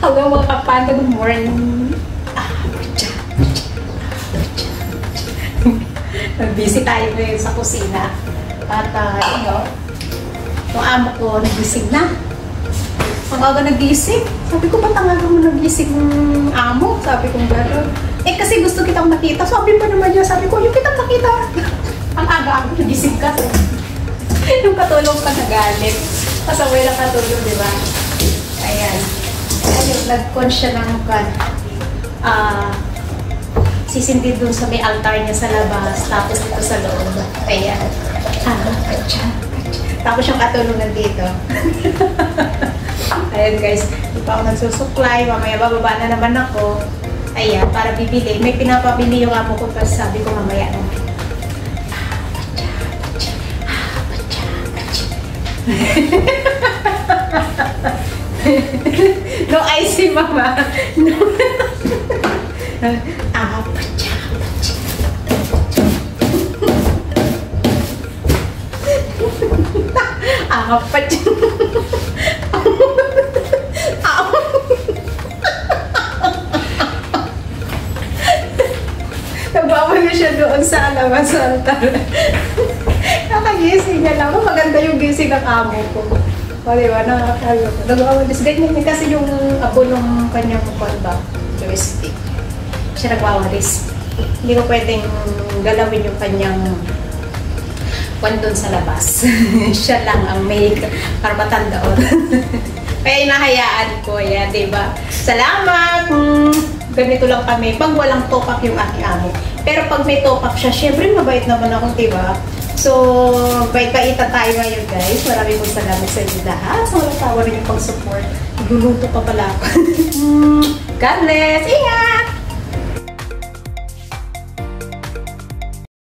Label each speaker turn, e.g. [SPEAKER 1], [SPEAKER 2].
[SPEAKER 1] Hello mga kapanda, good morning. Busy tayo ngayon sa kusina. At yung amo ko nagising na. Ang aga nagising. Sabi ko, ba't ang aga mo nagising ng amo? Sabi ko gano'n. Eh kasi gusto kitang makita. Sabi pa naman niya, sabi ko, yung kitang makita. Ang aga ako nagising ka. Yung katulong ka nagalit. Kasaway lang katulong, di ba? Ayan. Ayan, nag-con siya ng sisindi dun sa may altar niya sa labas. Tapos dito sa loob. Ayan. Tapos yung katulungan dito. Ayan guys. Di pa ako nagsusuklay. Mamaya bababa na naman ako. Ayan. Para bibili. May pinapabili yung amo ko. Tapos sabi ko mamaya na. No icy mama. No. Nagbawa na siya doon sa labas sa altar. Nakagising niya lang. Maganda yung gising ng amo ko. O diba, nakakalo ko. Nag-awalis. Ganyan kasi yung abo ng kanyang ba? Joystick. Siya nagwawalis. Hindi ko pwedeng galawin yung kanyang doon sa labas. Siya lang ang may karapatan doon. Kaya inahayaan ko. Yan, diba? Salamat! Ganito lang kami. Pag walang top-up yung aking amo. Pero pag may top-up siya, syempre mabait naman ako, diba? So, bait-baitan tayo ngayon, guys. Maraming pong salamat sa inyo lahat. Sa walang tawa rin yung pag-support. Nagluluto pa pala ako. God bless! Ingat!